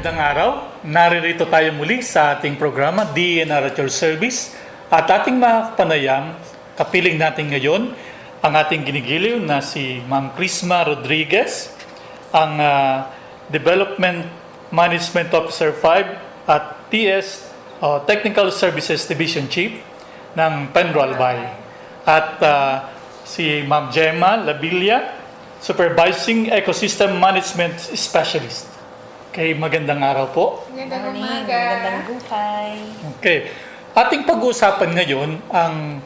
magandang araw. Naririto tayo muli sa ating programa, DNR at Your Service. At ating mga panayam, kapiling natin ngayon ang ating ginigiliw na si Ma'am Crisma Rodriguez, ang Development Management Officer 5 at TS Technical Services Division Chief ng Penro Albay. At si Ma'am Gemma Labilla, Supervising Ecosystem Management Specialist. Okay, magandang araw po. Magandang umaga. Magandang buhay. Okay. Ating pag-uusapan ngayon ang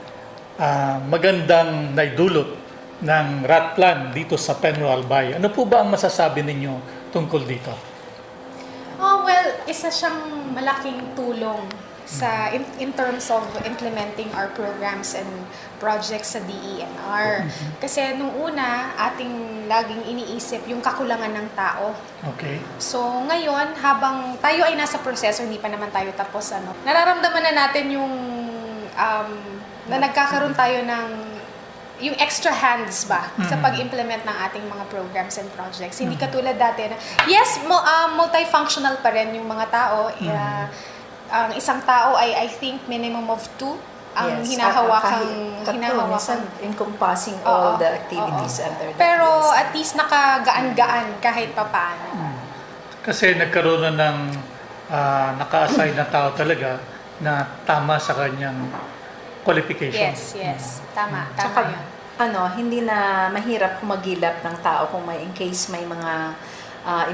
magandang naidulot ng RAT plan dito sa Penro Albay. Ano po ba ang masasabi ninyo tungkol dito? Oh, well, isa siyang malaking tulong sa in terms of implementing our programs and projects sa DENR. Kasi nung una, ating laging iniisip yung kakulangan ng tao. Okay. So ngayon, habang tayo ay nasa proseso, hindi pa naman tayo tapos, nararamdaman na natin yung na nagkakaroon tayo ng yung extra hands ba sa pag-implement ng ating mga programs and projects. Hindi katulad dati na, yes, multifunctional pa rin yung mga tao. Ang isang tao ay I think minimum of 2 ang hinahawakang encompassing all the activities under the Pero PSP. at least nakagaan-gaan kahit papaano. Kasi nagkaroon na ng naka-assign na tao talaga na tama sa kanyang qualification. Yes. Tama Tsaka, yun. Hindi na mahirap kumagilap ng tao kung in case may mga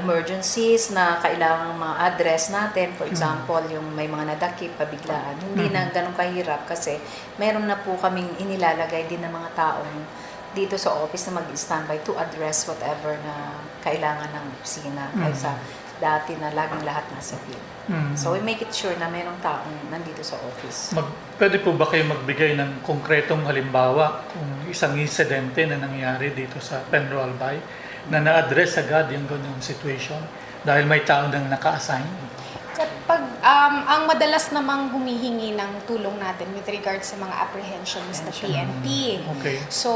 emergencies na kailangang ma-address natin. For example, yung may mga nadakip, pabiglaan. Hindi na ganun kahirap kasi meron na po kaming inilalagay din ng mga taong dito sa office na mag-standby to address whatever na kailangan ng opisina kaysa dati na laging lahat nasa field. So we make it sure na merong taong nandito sa office. Pwede po ba kayo magbigay ng konkretong halimbawa kung isang insidente na nangyari dito sa Penro Albay na na-address agad yung ganung situation dahil may tao nang naka-assign? Kapag ang madalas namang humihingi ng tulong natin with regards sa mga apprehensions na PNP. Okay. So,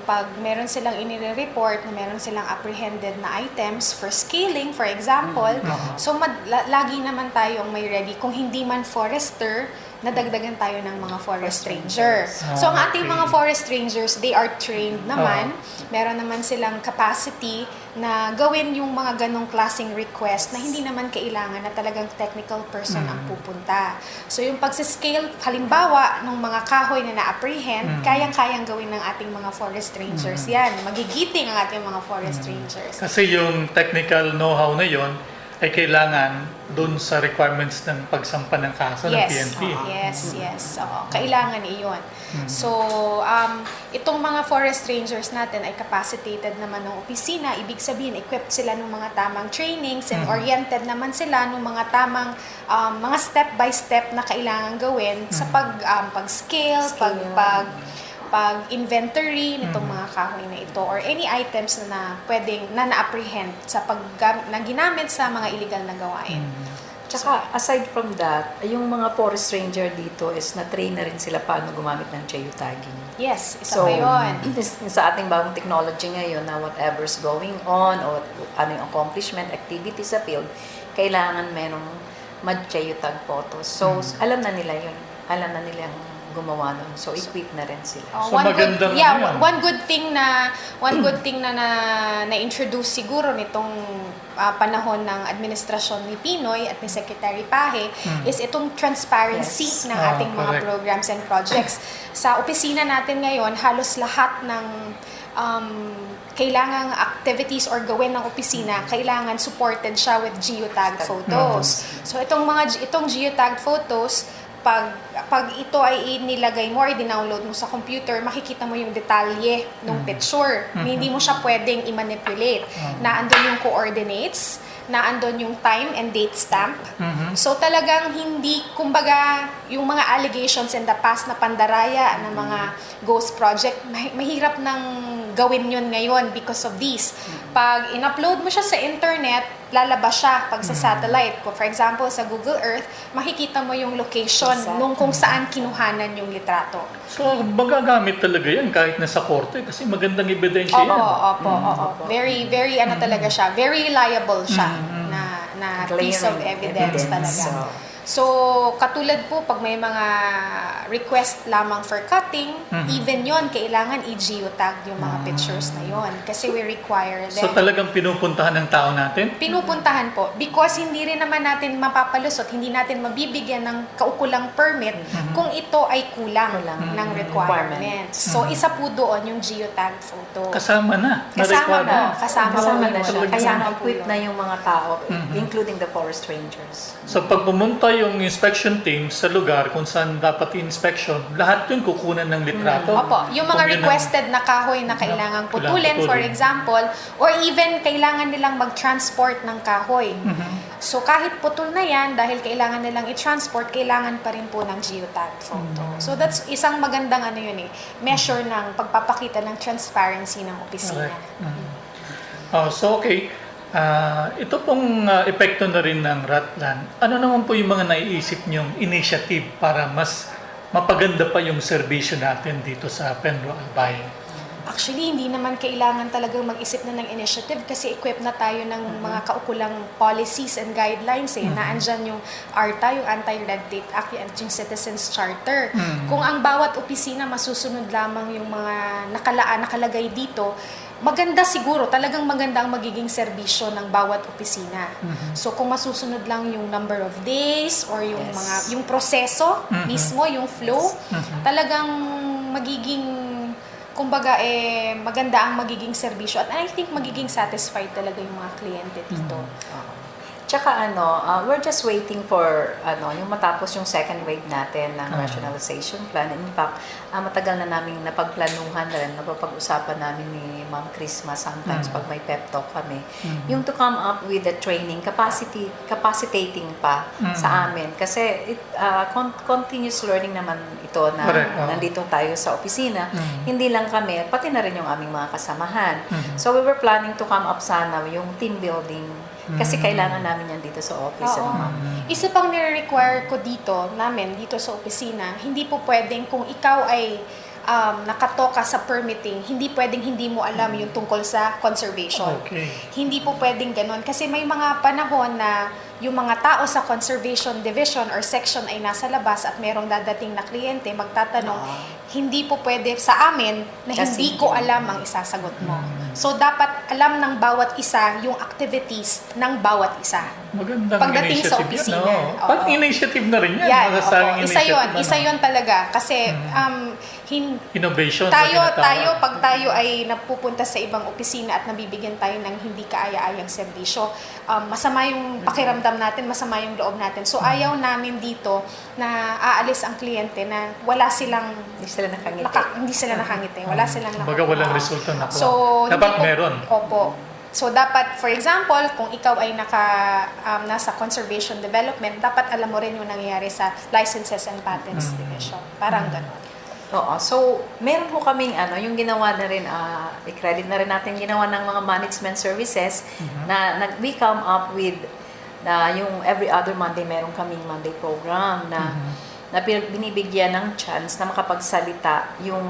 pag meron silang inire-report na meron silang apprehended na items for scaling, for example, so lagi naman tayong may ready. Kung hindi man forester, nadagdagan tayo ng mga forest ranger. So, ang ating mga forest rangers, they are trained naman. Meron naman silang capacity na gawin yung mga ganong klaseng request na hindi naman kailangan na talagang technical person ang pupunta. So, yung pagsiscale, halimbawa, ng mga kahoy na na-apprehend, kayang-kayang gawin ng ating mga forest rangers. Yan, magigiting ang ating mga forest rangers. Kasi yung technical know-how na yon ay kailangan doon sa requirements ng pagsampa ng kaso ng PNP. Yes. Oo, kailangan iyon. So, itong mga forest rangers natin ay capacitated naman ng opisina. Ibig sabihin, equipped sila ng mga tamang trainings and oriented naman sila ng mga tamang mga step-by-step na kailangan gawin sa pag-scale, pag-inventory nitong mga kahoy na ito or any items na pwedeng na-apprehend sa na ginamit sa mga illegal na gawain. Tsaka, aside from that, yung mga forest ranger dito is na-train na rin sila paano gumamit ng geotagging. Yes, isa pa yun. Sa ating bagong technology ngayon na whatever's going on o ano yung accomplishment, activity sa field, kailangan merong mag-geotag photos. So, alam na nila yun. Alam na nila yung gumawa nun. So, equip na rin sila. So, magandang one good thing na na-introduce siguro nitong panahon ng administrasyon ni Pinoy at ni Secretary Pahe is itong transparency ng ating mga programs and projects. Sa opisina natin ngayon, halos lahat ng kailangang activities or gawin ng opisina, kailangan supported siya with geotag photos. So itong geotag photos, pag ito ay inilagay mo or dinownload mo sa computer, makikita mo yung detalye ng picture. Hindi mo siya pwedeng i-manipulate. Naandun yung coordinates, naandun yung time and date stamp. So talagang hindi, kumbaga, yung mga allegations in the past na pandaraya ng mga ghost project, mahirap nang gawin yun ngayon because of this. Pag in-upload mo siya sa internet, lalabas siya pag sa satellite. For example, sa Google Earth, makikita mo yung location nung kung saan kinuhanan yung litrato. So, magagamit talaga yan kahit nasa korte kasi magandang ebidensya yan. Opo. Very, very talaga siya. Very reliable siya na na Glaring piece of evidence talaga. So, katulad po, pag may mga request lamang for cutting, even yon kailangan i-geotag yung mga pictures na yon kasi we require them. So talagang pinupuntahan ng tao natin? Pinupuntahan po because hindi rin naman natin mapapalusot, hindi natin mabibigyan ng kaukulang permit kung ito ay kulang ng requirements. So, isa po doon yung geotag photo. Kasama na. Kasama na. Kasama na siya. Kasama Kasama po equipped yun. na yung mga tao, including the forest rangers. So pag pumunta yung inspection team sa lugar kung saan dapat i-inspection, lahat yun kukunan ng litrato. Opo, yung mga Kung yun ang- requested na kahoy na kailangang putulin, for example, or even kailangan nilang mag-transport ng kahoy. So kahit putol na yan, dahil kailangan nilang i-transport, kailangan pa rin po ng geotag photo. So that's isang magandang measure ng pagpapakita ng transparency ng opisina. Correct. So okay. Ito pong epekto na rin ng Ratlan. Ano naman po yung mga naiisip niyong initiative para mas mapaganda pa yung serbisyo natin dito sa Penro Albay? Actually, hindi naman kailangan talagang mag-isip na ng initiative kasi equipped na tayo ng mga kaukulang policies and guidelines Naandyan yung ARTA, yung Anti-Red Tape Act, yung Citizens Charter. Kung ang bawat opisina masusunod lamang yung mga nakalagay dito, maganda siguro, talagang maganda ang magiging serbisyo ng bawat opisina. So kung masusunod lang yung number of days or yung yung proseso mismo, yung flow, talagang magiging kumbaga maganda ang magiging serbisyo at I think magiging satisfied talaga yung mga kliyente dito. Tsaka we're just waiting for yung matapos yung second wave natin ng rationalization plan. In fact, matagal na naming napagplanuhan na rin, napapag-usapan namin ni Ma'am Chrisma sometimes pag may pep talk kami. Yung to come up with the training, capacitating pa sa amin. Kasi continuous learning naman ito na nandito tayo sa opisina. Hindi lang kami, pati na rin yung aming mga kasamahan. So we were planning to come up sana yung team building. Kasi kailangan namin yan dito sa office. Isa pang nire-require ko namin dito sa opisina, hindi po pwedeng kung ikaw ay nakatoka sa permitting, hindi pwedeng hindi mo alam yung tungkol sa conservation. Okay. Hindi po pwedeng ganun. Kasi may mga panahon na yung mga tao sa conservation division or section ay nasa labas at merong dadating na kliyente, magtatanong, hindi po pwede sa amin na hindi ko alam ang isasagot mo. So, dapat alam ng bawat isa yung activities ng bawat isa. Magandang Pagdating sa initiative opisina. yan. Oo. Pag initiative na rin yan. Yan, Masasabing opo. Isa initiative yun talaga. Kasi, innovation. pag tayo ay napupunta sa ibang opisina at nabibigyan tayo ng hindi kaaya-ayang serbisyo, masama yung pakiramdam natin, masama yung loob natin. So, ayaw namin dito na aalis ang kliyente na wala silang Hindi sila nakangiti. hindi sila nakangiti. Wala silang Baga walang resulta na po. So, dapat hindi po- meron. Opo. So, dapat, for example, kung ikaw ay nasa conservation development, dapat alam mo rin yung nangyayari sa licenses and patents division. Parang gano'n. Oo. So, meron po kaming yung ginawa na rin, i-credit na rin natin ginawa ng mga management services na we come up with yung every other Monday meron kaming Monday program na binibigyan ng chance na makapagsalita yung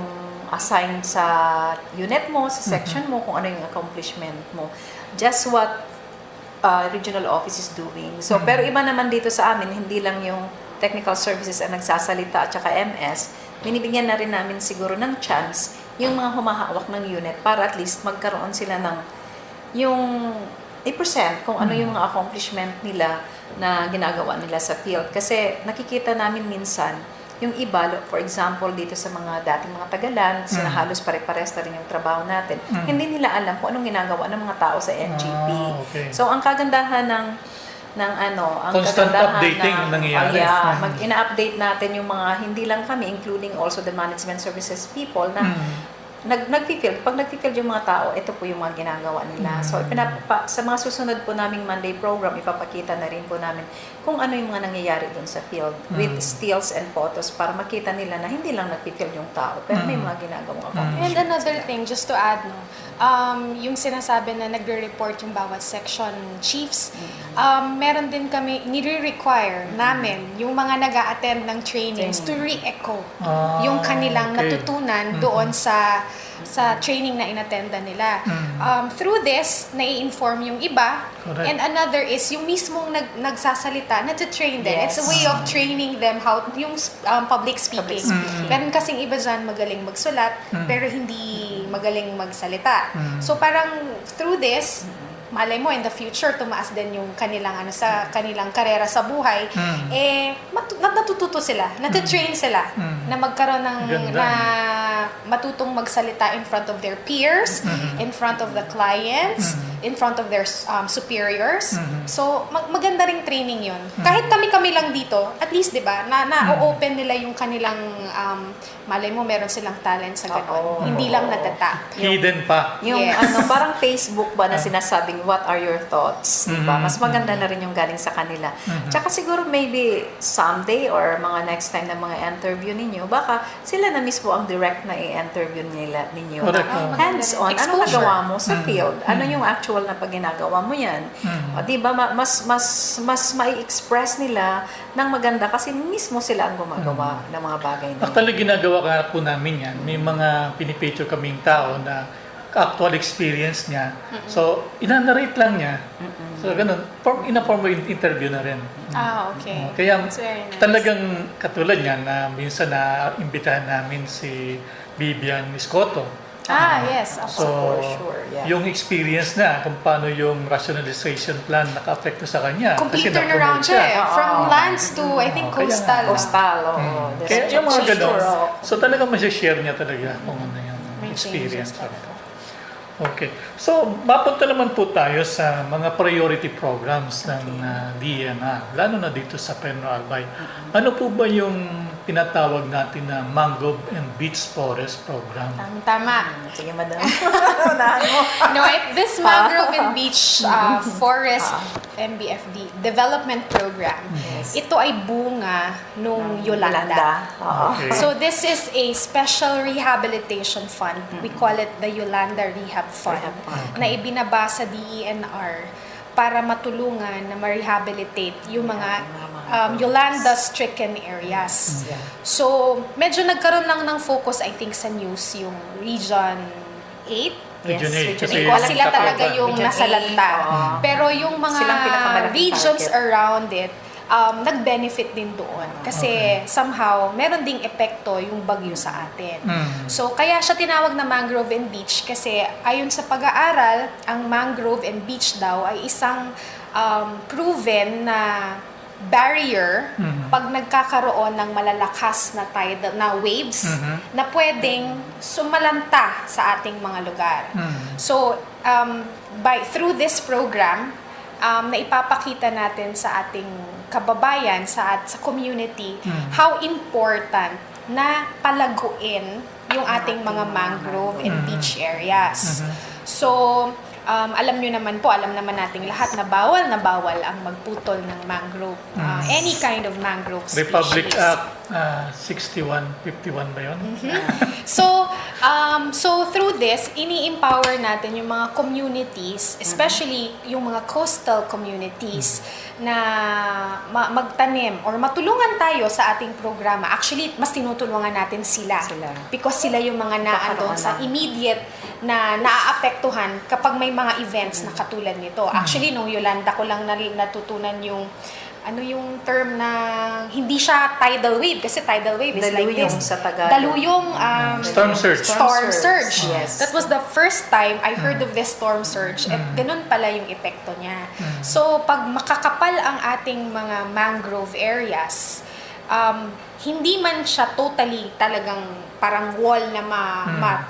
assigned sa unit mo, sa section mo, kung ano yung accomplishment mo. Just what regional office is doing. So, pero iba naman dito sa amin, hindi lang yung technical services ang nagsasalita at saka MS, binibigyan na rin namin siguro ng chance yung mga humahawak ng unit para at least magkaroon sila ng yung i-present kung ano yung mga accomplishment nila na ginagawa nila sa field. Kasi nakikita namin minsan, yung iba, for example, dito sa mga dating mga tagalan, halos pare-pares na rin yung trabaho natin, hindi nila alam kung anong ginagawa ng mga tao sa NGP. Okay. So, ang kagandahan ang constant kagandahan updating ang nangyayari. ina-update natin yung mga, hindi lang kami, including also the management services people na nag-field. Pag nag-field yung mga tao, ito po yung mga ginagawa nila. So, sa mga susunod po naming Monday program, ipapakita na rin po namin kung ano yung mga nangyayari doon sa field with stills and photos para makita nila na hindi lang nag-field yung tao, pero may mga ginagawang accomplishment. And another thing, just to add, yung sinasabi na nagre-report yung bawat section chiefs, meron din kami, nire-require namin yung mga nag-a-attend ng trainings to re-echo yung kanilang natutunan doon sa sa training na inattenda nila. Through this, nai-inform yung iba. Correct. And another is yung mismong nagsasalita na to train them. Yes. It's a way of training them how yung public speaking. Meron kasing iba dyan magaling magsulat pero hindi magaling magsalita. So parang through this, malay mo in the future tumaas din yung kanilang sa kanilang karera sa buhay, natututo sila, nati-train sila na magkaroon ng Ganda. na matutong magsalita in front of their peers, in front of the clients, in front of their superiors. So maganda ring training 'yon. Kahit kami lang dito, at least 'di ba, na-open nila yung kanilang malay mo meron silang talent sa ganun. Oo. Hindi lang natatap. Hidden pa. Yung Yes. parang Facebook ba na sinasabing, what are your thoughts? Diba? Mas maganda na rin yung galing sa kanila. Tsaka siguro maybe someday or mga next time na mga interview ninyo, baka sila na mismo ang direct na i-interview ninyo. Correct. Na hands-on, ano Exposure. nagawa mo sa field? Ano yung actual na pag ginagawa mo yan? O, diba, mas mai-express nila ng maganda kasi mismo sila ang gumagawa ng mga bagay na yun. Actually, ginagawa ka po namin yan. May mga pinipicture kaming tao na actual experience niya. So, ina-narrate lang niya. So, ganun. In-form interview na rin. Okay. Kaya That's very nice. talagang katulad niyan na minsan na-imbitahan namin si Vivian Escoto. Yes. So, for sure, yeah. yung experience na kung paano yung rationalization plan naka-apekto sa kanya. Complete Kasi turnaround na-promote siya eh. From Oo. lands to, I think, Kaya- coastal. Coastal, there's Kaya yung mga such ganun. sure, So talagang masishare niya talaga kung ano yung May experience. changes talaga. Okay. So, mapunta naman po tayo sa mga priority programs ng DENR, lalo na dito sa Penro Albay. Ano po ba yung tinatawag natin na Mangrove and Beach Forest Program? Tama. Sige, madam. Unahan mo. No, this Mangrove and Beach Forest MBFD Development Program, Yes. ito ay bunga nung Yolanda. Oo. Okay. So this is a special rehabilitation fund. We call it the Yolanda Rehab Fund, Rehab Fund. na ibinaba sa DENR para matulungan na ma-rehabilitate yung mga Yolanda-stricken areas. Yeah. So, medyo nagkaroon lang ng focus, I think, sa news yung Region 8. Region Yes, 8, Region kasi eight. Because sila Tacloban. talaga yung Region nasa 8, lanta. oo. Pero yung mga Silang pinakamalaking regions target. around it, nag-benefit din doon. Kasi somehow, meron ding epekto yung bagyo sa atin. So, kaya siya tinawag na mangrove and beach kasi ayon sa pag-aaral, ang mangrove and beach daw ay isang proven na barrier pag nagkakaroon ng malalakas na tidal na waves na pwedeng sumalanta sa ating mga lugar. So, through this program, na ipapakita natin sa ating kababayan, sa community, how important na palaguin yung ating mga mangrove and beach areas. So, alam naman nating lahat na bawal ang magputol ng mangrove, any kind of mangrove species. Republic Act 6151 ba yun? So through this, ini-empower natin yung mga communities, especially yung mga coastal communities, na magtanim or matulungan tayo sa ating programa. Actually, mas tinutulungan natin sila. Because sila yung mga naandun sa immediate na naaapektuhan kapag may mga events na katulad nito. Actually, nung Yolanda ko lang natutunan yung yung term na hindi siya tidal wave kasi tidal wave is like Daluyong this. sa Tagalog. Daluyong Storm surge. Storm surge. Yes. That was the first time I heard of this storm surge. At ganun pala yung epekto niya. So, pag makakapal ang ating mga mangrove areas, hindi man siya totally talagang parang wall na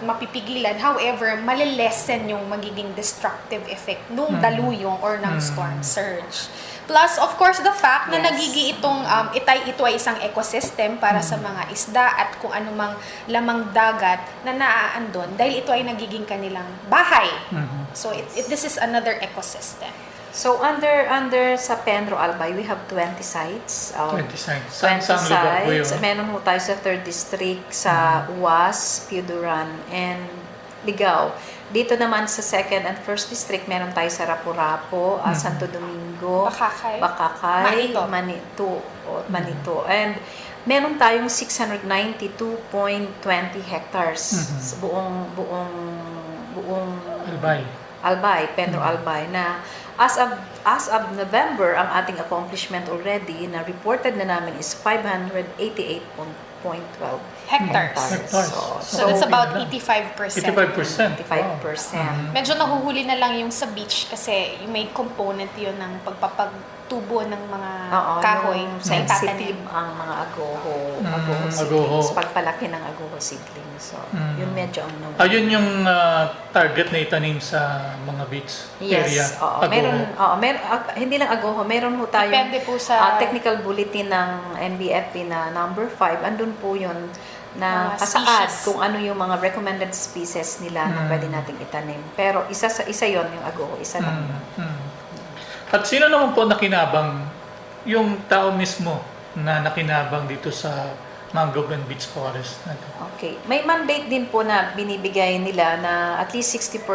mapipigilan. However, malilesen yung magiging destructive effect nung daluyong or ng storm surge. Plus, of course, the fact na Yes. nagigi ito ay isang ecosystem para sa mga isda at kung anumang lamang dagat na naaandon dahil ito ay nagiging kanilang bahay. So, this is another ecosystem. So, under sa Penro Albay, we have 20 sites. 20 sites. 20 Saan lugar po yun? sites. Meron po tayo sa 3rd District, sa UAS, Piuduran, and Ligao. Dito naman sa 2nd and 1st District, meron tayo sa Rapu-Rapu, Santo Domingo, Maligo, Bakakay. Bakakay, Manito. Manito. And meron tayong 692.20 hectares sa buong Albay. Pedro Albay na as of November, ang ating accomplishment already na reported na namin is 588.12 Hectares. So that's about 85%. 85%. 55%. Medyo nahuhuli na lang yung sa beach kasi may component yun ng pagpapagtubo ng mga kahoy yung na sensitive itatanim. ang mga agoho agoho. seedlings, pagpalaki ng agoho seedlings. So, yun medyo ang Ayun yung target na itanim sa mga beach area. Yes, Agoho. hindi lang agoho, meron po tayong Depende po sa technical bulletin ng NBFP na number 5. Andun po yun na Mga kasaad species. kung ano yung mga recommended species nila na pwede nating itanim. Pero isa yon yung agoho, isa lang yun. At sino naman po nakinabang yung tao mismo na nakinabang dito sa Mangrove and Beach Forest na to? Okay. May mandate din po na binibigay nila na at least 60%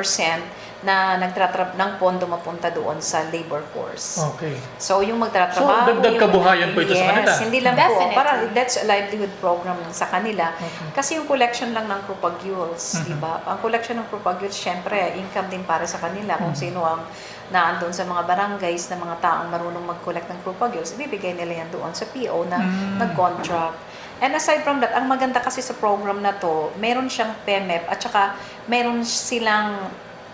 na nagtatrap ng pondo mapunta doon sa labor force. Okay. So, yung magtatrabaho... So, dagdag kabuhayan po ito sa kanila? Yes, hindi lang Definitely. po. Para that's a livelihood program lang sa kanila. Kasi yung collection lang ng propagules, di ba? Ang collection ng propagules, syempre, income din para sa kanila. Kung sino ang naandun sa mga barangays na mga taong marunong mag-collect ng propagules, ibibigay nila yan doon sa PO na nag-contract. And aside from that, ang maganda kasi sa program na to, meron siyang PEMEP at saka meron silang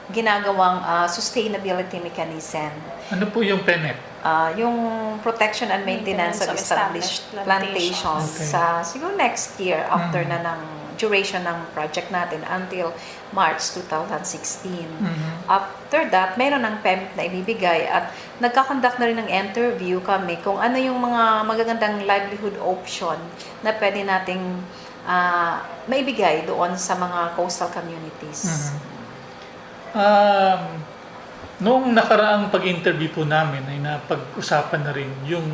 ginagawang sustainability mechanism. Ano po yung PEMEP? Yung protection and maintenance of established plantations Okay. sa siguro next year after na ng duration ng project natin until March 2016. After that, meron ng PEMP na ibibigay at nagkakonduct na rin ng interview kami kung ano yung mga magagandang livelihood option na pwede nating maibigay doon sa mga coastal communities. Noong nakaraang pag-interview po namin ay napag-usapan na rin yung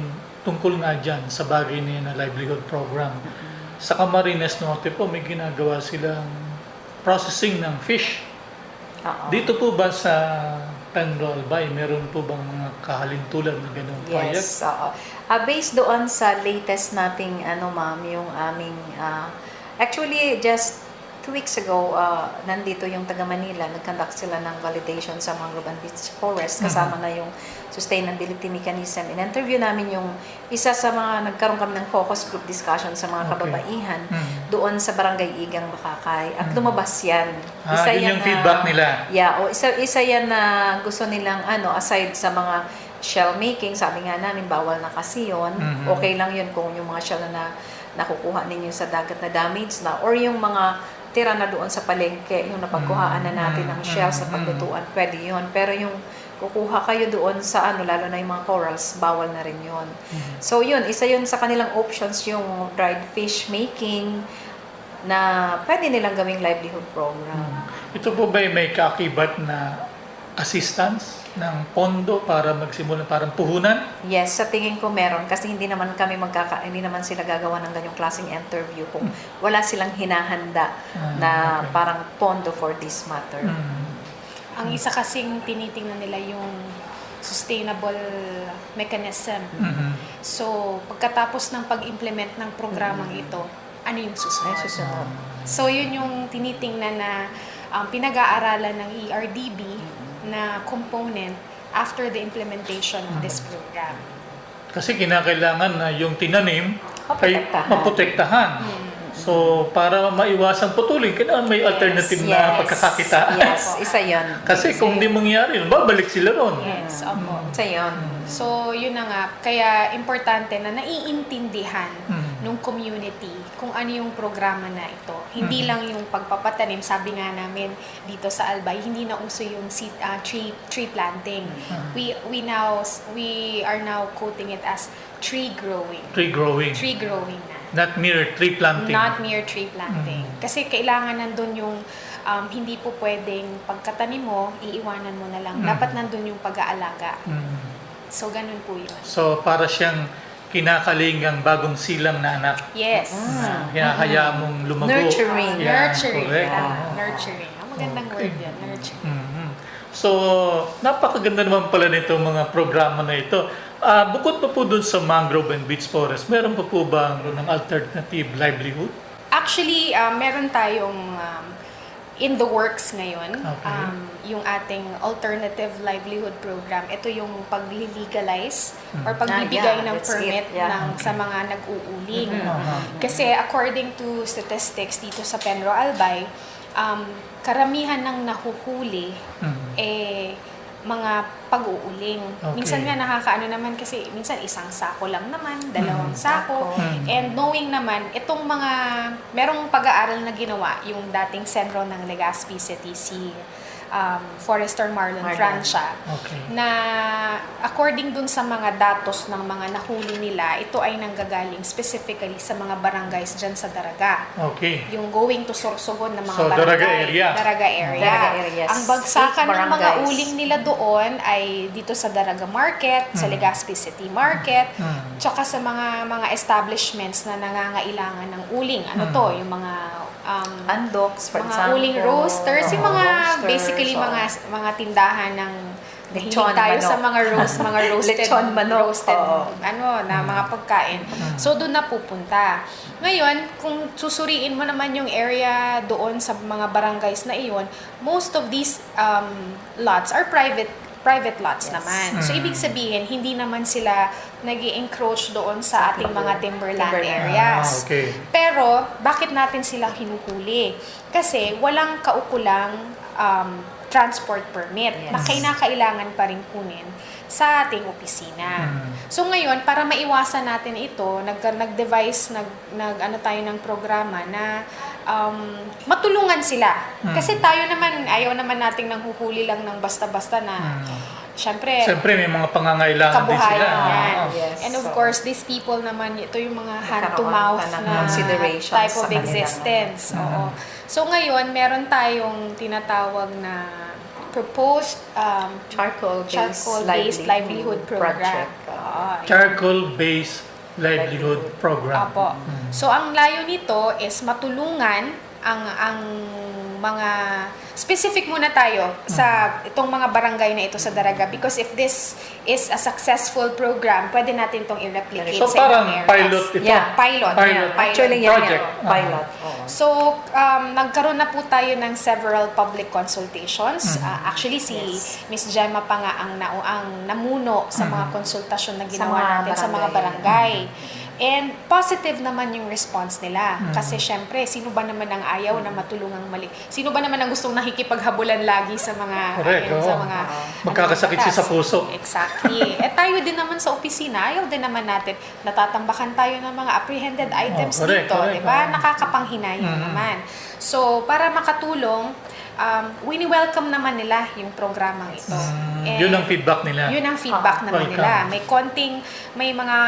tungkol nga dyan sa bagay na yun na livelihood program. Sa Camarines Norte po may ginagawa silang processing ng fish. Dito po ba sa Pedro Albay, meron po bang mga kahalintulad na ganung project? Yes, based doon sa latest nating ma'am, yung aming actually just 2 weeks ago, nandito yung taga Manila, nag-conduct sila ng validation sa Mangrove and Beach Forest, kasama na yung sustainability mechanism. In-interview namin yung isa sa mga, nagkaroon kami ng focus group discussion sa mga kababaihan doon sa Barangay Igang, Bakakay. At lumabas yan. Yun yung feedback nila. Yeah, isa yan na gusto nilang, aside sa mga shell making, sabi nga namin, bawal na kasi yun. Okay lang yun kung yung mga shell na nakukuha ninyo sa dagat na damage na, or yung mga tira na doon sa palengke, yung napagkuhaan na natin ng shells na paglutuan, pwede yun. Pero yung kukuha kayo doon sa lalo na yung mga corals, bawal na rin yun. So yun, isa yun sa kanilang options, yung dried fish making na pwede nilang gawing livelihood program. Ito po ba may kaakibat na assistance ng pondo para magsimula, parang puhunan? Yes, sa tingin ko meron kasi hindi naman sila gagawa ng ganyong klaseng interview kung wala silang hinahanda na parang pondo for this matter. Ang isa kasing tinitingnan nila yung sustainable mechanism. So, pagkatapos ng pag-implement ng programang ito, ano yung susunod? So, yun yung tinitingnan na pinag-aaralan ng ERDB na component after the implementation of this program. Kasi kinakailangan na yung tinanim ay Maprotektahan. maprotektahan. So, para maiwasan putulin, kailangan may alternative na pagkakakitaan. Yes, isa yun. Kasi kung di mangyari, babalik sila ron. Yes, opo. Isa yun. So, yun na nga. Kaya, importante na naiintindihan ng community kung ano yung programa na ito. Hindi lang yung pagpapatanim. Sabi nga namin dito sa Albay, hindi na uso yung tree planting. We are now quoting it as tree growing. Tree growing. Tree growing na. Not mere tree planting. Not mere tree planting. Kasi kailangan nandun yung hindi po pwedeng pagkatanim mo, iiwanan mo na lang. Dapat nandun yung pag-aalaga. So, ganun po yun. So, para siyang kinakalingang bagong silang na anak. Yes. Hinahaya mong lumago. Nurturing. Yeah, Nurturing. correct. Yeah, nurturing. Ang magandang word yan, nurturing. So, napakaganda naman pala nito mga programa na ito. Bukod pa po dun sa mangrove and beach forest, meron pa po ba ng alternative livelihood? Actually, meron tayong in the works ngayon, Okay. yung ating alternative livelihood program. Ito yung pag-legalize or pagbibigay ng that's permit it. Yeah. sa mga nag-uuling. Mhm. Kasi according to statistics dito sa Penro Albay, karamihan ng nahuhuli mga pag-uuling. Okay. Minsan nga nakakaano naman kasi minsan isang sako lang naman, dalawang sako. Mm. And knowing naman, itong mga, merong pag-aaral na ginawa, yung dating sentro ng Legazpi City, si Forester Marlon Francia, Okay. na according dun sa mga datos ng mga nahuli nila, ito ay nanggagaling specifically sa mga barangays dyan sa Daraga. Okay. Yung going to Sorsogon ng mga So, barangay. Daraga area. Daraga area. Daraga areas. Ang bagsakan 8 ng mga barangays. uling nila doon ay dito sa Daraga Market, sa Legazpi City Market, tsaka sa mga establishments na nangangailangan ng uling. Ano to? Yung mga Undocs, for mga example. uling roasters, yung mga roasters, basically oo. mga tindahan ng Lechon, hilig tayo manok. sa mga roasted Lechon, manok, roasted oo. na mga pagkain. So doon na pupunta. Ngayon, kung susuriin mo naman yung area doon sa mga barangays na iyon, most of these lots are private lots naman. So ibig sabihin, hindi naman sila nag-encroach doon sa ating mga timberland areas. Okay. Pero, bakit natin sila hinuhuli? Kasi walang kaukulang transport permit na kailangan pa rin kunin sa ating opisina. So ngayon, para maiwasan natin ito, nag-devise, ano tayo ng programa na matulungan sila. Kasi tayo naman, ayaw naman nating nanghuhuli lang ng basta-basta na syempre, Siyempre, may mga pangangailangan din sila. kabuhayan yan. Yes. And of So, course, these people naman, ito yung mga Nagkaroon hand-to-mouth pa ng na considerations type sa of kanila. existence. Oo. So ngayon, meron tayong tinatawag na proposed charcoal-based livelihood program. project. Charcoal-based livelihood program. Apo. So ang layo nito is matulungan ang mga specific muna tayo sa itong mga barangay na ito sa Daraga, because if this is a successful program, pwede natin itong i-replicate So, sa parang ibang areas. pilot ito. Yeah. Pilot. Pilot. Actually, Project. pilot. Oo. So, nagkaroon na po tayo ng several public consultations. Actually, si Miss Gemma pa nga ang namuno sa mga konsultasyon na Sa ginawa mga natin sa mga barangay. And positive naman yung response nila. Kasi syempre, sino ba naman ang ayaw na matulungang mali? Sino ba naman ang gustong nakikipaghabulan lagi sa mga Correct, sa oo. mga Magkakasakit siya sa puso. Exactly. Tayo din naman sa opisina, ayaw din naman natin natatambakan tayo ng mga apprehended items correct, dito, correct. 'di ba? Nakakapanghinayang naman. So, para makatulong, wini-welcome naman nila yung programang ito. And Yun ang feedback nila. yun ang feedback naman welcome. nila. May mga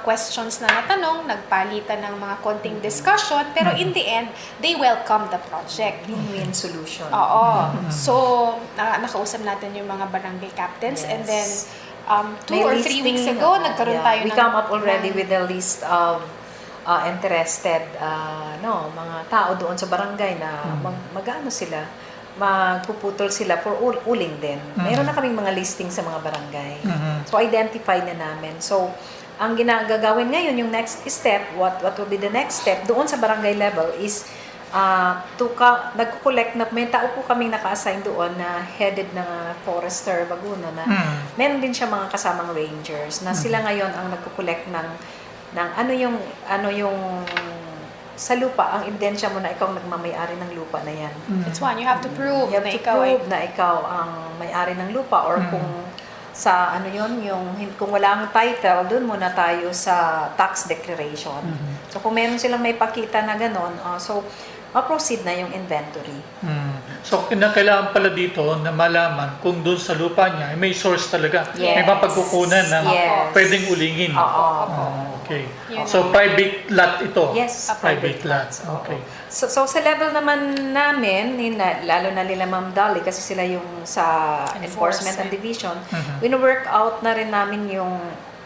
questions na natanong, nagpalitan ng mga konting discussion, pero in the end, they welcome the project. Win-win solution. Oo. So, nakausap natin yung mga barangay captains, and then 2 May or 3 listing, weeks ago, nagkaroon tayo we come up already with a list of interested mga tao doon sa barangay na mag-ano sila, magpuputol sila for uling din. Meron na kaming mga listing sa mga barangay. So, identify na namin. So, ang ginagagawin ngayon, yung next step, what will be the next step, doon sa barangay level is nagko-collect na, may tao po kaming naka-assign doon na headed ng Forester Laguna na meron din siya mga kasamang rangers na sila ngayon ang nagko-collect ng ano yung sa lupa, ang ebidensya mo na ikaw ang nagmamay-ari ng lupa na yan. It's one, you have to prove You have na to ikaw ay prove na ikaw ang may-ari ng lupa, or kung sa kung wala ang title, doon muna tayo sa tax declaration. So kung meron silang may pakita na gano'n, so ma-proceed na yung inventory. So, kailangan pala dito na malaman kung doon sa lupa niya, may source talaga. Yes. May mapagkukunan ng Yes. pwedeng ulingin. Okay. Yun. So, private lot ito. Yes, Private lot. Okay. So sa level naman namin, lalo na nila Ma'am Dolly, kasi sila yung sa Enforcement and Division, wino-work out na rin namin yung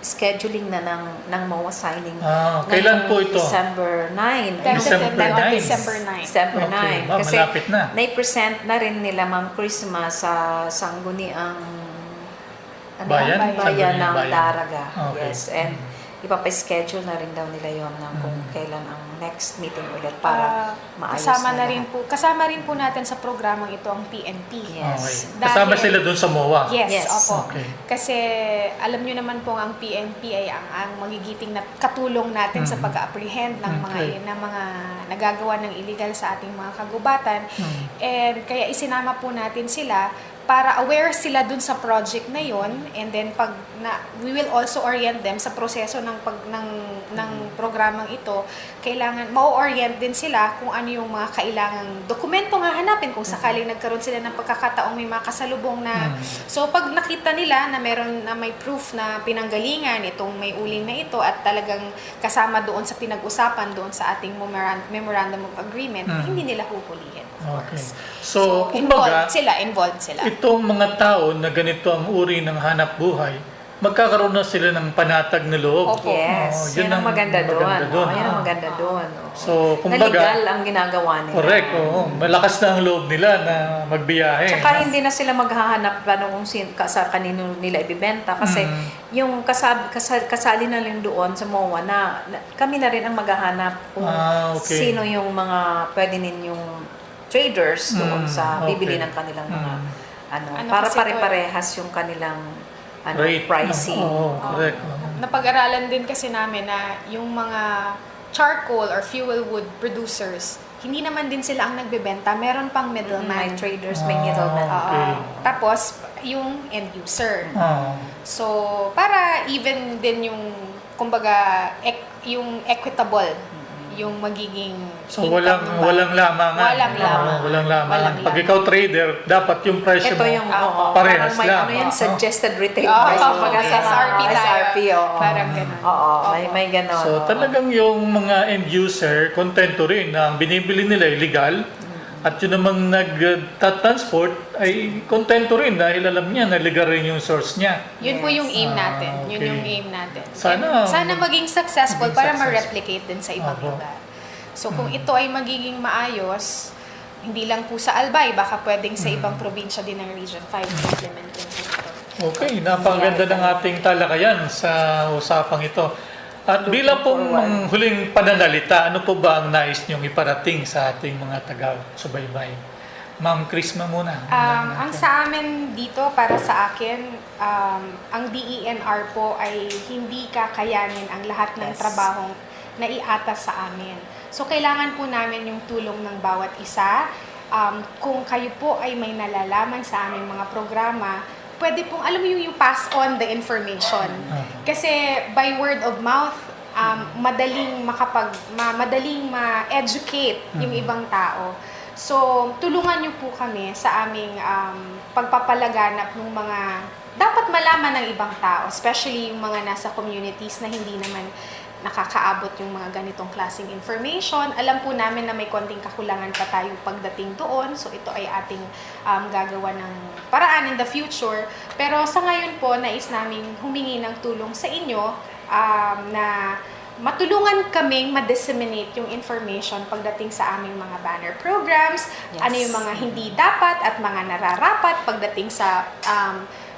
scheduling na ng MOA signing. Kailan po ito? December 9. December 9. December 9. December 9. Okay, Kasi malapit na. na-present na rin nila Ma'am Chrisma sa sangguniang Bayan? bayan Sangguniang ng Bayan. Daraga. Okay. Yes. And ipapaschedule na rin daw nila yon ng kung kailan ang next meeting ulit para maayos kasama na kasama rin po natin sa programang ito ang PNP. Yes. Okay. Kasama Dahil- sila doon sa MOA? Yes, Yes. opo. Okay. Kasi alam nyo naman po ang PNP ay ang magigiting na katulong natin sa pag-apprehend ng Okay. mga nagagawa ng illegal sa ating mga kagubatan. And kaya isinama po natin sila para aware sila dun sa project na yon, and then we will also orient them sa proseso ng programang ito. Kailangan ma-orient din sila kung ano yung mga kailangang dokumento nga hanapin kung sakaling nagkaroon sila ng pagkakataong may mga kasalubong na so pag nakita nila na meron na may proof na pinanggalingan itong may uling na ito at talagang kasama doon sa pinag-usapan doon sa ating memorandum of agreement, hindi nila huhulihin. Okay. So, kumbaga, Involved sila. itong mga tao na ganito ang uri ng hanap buhay, magkakaroon na sila ng panatag na loob. Opo. Yes, yun yun ang ang maganda doon. doon. Yan ang maganda doon. So, Na kumbaga, legal ang ginagawa nila. correct. Malakas na ang loob nila na magbiyahe. Tsaka hindi na sila maghahanap kung sa kanino nila ibibenta kasi yung kasali na lang doon sa MOA na kami na rin ang maghahanap kung Okay. sino yung mga pwede ninyong traders doon sa bibili okay. ng kanilang mga Ano para kasi pare-parehas yung kanilang Rate. pricing. Correct. Napag-aralan din kasi namin na yung mga charcoal or fuel wood producers, hindi naman din sila ang nagbebenta. Meron pang May middleman. traders, may middleman. Okay. Tapos, yung end user. Ah. So, para even din yung, kumbaga, yung equitable, yung magiging So income ng walang lamangan. Walang lamangan. Walang lamangan. Walang Pag lamangan. ikaw trader, dapat yung presyo Ito mo yung parehas parang may lang. ano yan, suggested retail Oo, price. Kumbaga sa SRP tayo. SRP, oo. Parang ganun. Oo, may ganon. So talagang yung mga end user, kontento rin na ang binibili nila ay legal at yun namang nag-transport ay kontento rin dahil alam niya na legal rin yung source niya. Yun po yung aim natin. Yun okay. yung aim natin. Sana- Sana maging successful maging para successful. ma-replicate din sa ibang Opo. lugar. So kung ito ay magiging maayos, hindi lang po sa Albay, baka pwedeng sa ibang probinsya din ng Region 5 implement din po ito. Okay, napakaganda ng ating talakayan sa usapang ito. At bilang pong huling pananalita, ano po ba ang nais niyong iparating sa ating mga taga-subaybay? Ma'am Chrisma muna. Ang sa amin dito, para sa akin, ang DENR po ay hindi kakayanin ang lahat ng Yes. trabahong naiatas sa amin. So, kailangan po namin yung tulong ng bawat isa. Kung kayo po ay may nalalaman sa aming mga programa, pwede pong, alam mo yung pass on the information. Kasi by word of mouth, madaling madaling ma-educate yung ibang tao. So, tulungan niyo po kami sa aming pagpapalaganap ng mga dapat malaman ng ibang tao, especially yung mga nasa communities na hindi naman nakakaabot yung mga ganitong klaseng information. Alam po namin na may konting kakulangan pa tayo pagdating doon. So, ito ay ating gagawa ng paraan in the future. Pero sa ngayon po, nais namin humingi ng tulong sa inyo na matulungan kaming ma-disseminate yung information pagdating sa aming mga banner programs, Yes. ano yung mga hindi dapat at mga nararapat pagdating sa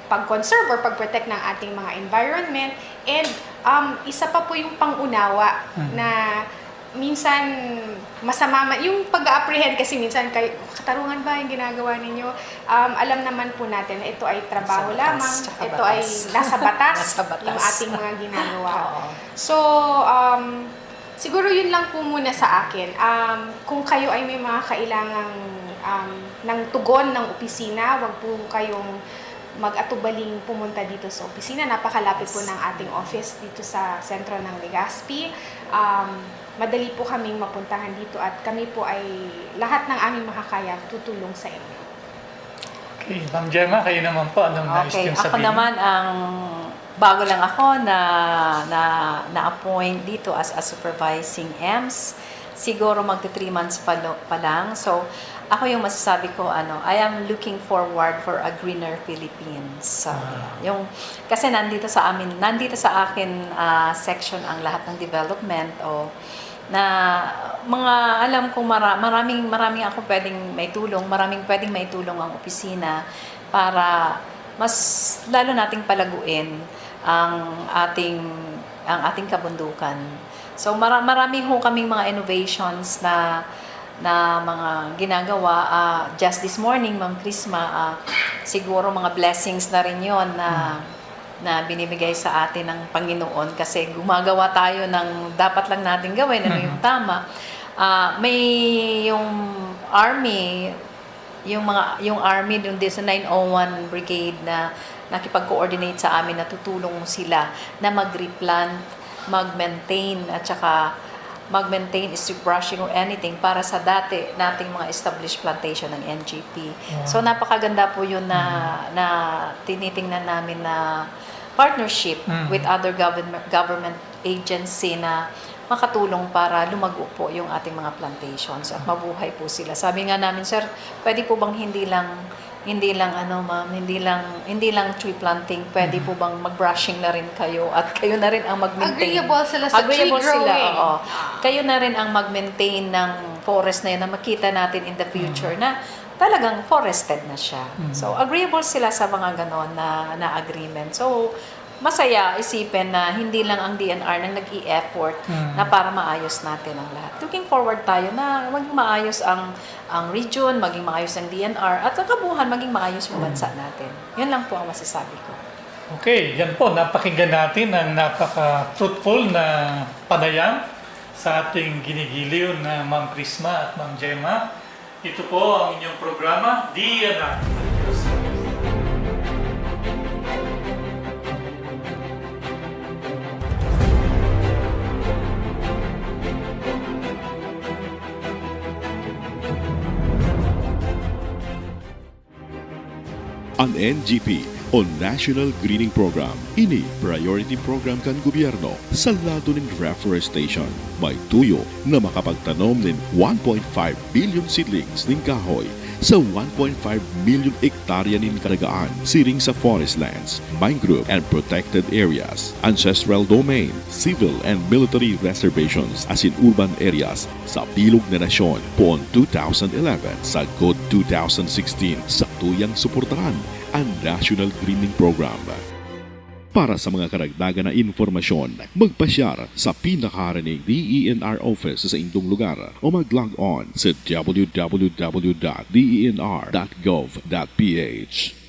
pag-conserve or pag-protect ng ating mga environment. And isa pa po yung pangunawa na minsan masama, yung pag-apprehend kasi minsan katarungan ba yung ginagawa ninyo? Alam naman po natin na ito ay trabaho Nasa batas, lamang, tsaka ito ay batas. nasa batas, Nasa batas. yung ating mga ginagawa. Oo. So, siguro yun lang po muna sa akin. Kung kayo ay may mga kailangang ng tugon ng opisina, wag po kayong mag-atubaling pumunta dito sa opisina. Napakalapit po ng ating office dito sa sentro ng Legazpi. Madali po kaming mapuntahan dito at kami po ay lahat ng aming makakaya tutulong sa inyo. Okay, Ma'am Gemma, kayo naman po. Anong nais Okay, niyong ako sabihin? naman bago lang ako na na-appoint dito as a supervising EMS. Siguro magto 3 months pa lang. So, ako yung masasabi ko, I am looking forward for a greener Philippines. Kasi nandito sa akin section ang lahat ng development na mga alam kong maraming ako pwedeng may tulong, maraming pwedeng may tulong ang opisina para mas lalo nating palaguin ang ating kabundukan. So marami ho kaming mga innovations na mga ginagawa. Just this morning, Ma'am Crisma, siguro mga blessings na rin yon na binibigay sa atin ng Panginoon kasi gumagawa tayo ng dapat lang natin gawin, yung tama. May yung army, yung army yung sa 901 Brigade na nakipag-coordinate sa amin, natutulong sila na mag-replant, mag-maintain at saka mag-maintain strip brushing or anything para sa dati nating mga established plantation ng NGP. So napakaganda po yun na tinitingnan namin na partnership with other government agency na makatulong para lumago po yung ating mga plantations at mabuhay po sila. Sabi nga namin, sir, pwede po bang hindi lang tree planting, pwede po bang mag-brushing na rin kayo at kayo na rin ang mag-maintain. Agreeable sila sa tree growing. Oo. Kayo na rin ang mag-maintain ng forest na yun na makita natin in the future na talagang forested na siya. So, agreeable sila sa mga ganon na agreement. So, masaya isipin na hindi lang ang DNR nang nag-i-effort na para maayos natin ang lahat. Looking forward tayo na maging maayos ang region, maging maayos ang DNR, at sa kabuuan maging maayos yung bansa natin. Yan lang po ang masasabi ko. Okay, yan po. Napakinggan natin ang napaka-fruitful na panayam sa ating ginigiliw na Ma'am Crisma at Ma'am Gemma. Ito po ang inyong programa, DNR. Ang NGP o National Greening Program. Ini priority program kan gobyerno sa lado ng reforestation. May tuyo na makapagtanom ng 1.5 billion seedlings ng kahoy sa 1.5 million hektarya ng karagaan siring sa forest lands, mangrove and protected areas, ancestral domain, civil and military reservations as in urban areas sa Bilog na Nasyon poon 2011 sa GOD 2016 sa tuyang suportahan ang National Greening Program. Para sa mga karagdagan na informasyon, magpasyar sa pinakaharaning DENR office sa inyong lugar o mag-log on sa www.denr.gov.ph.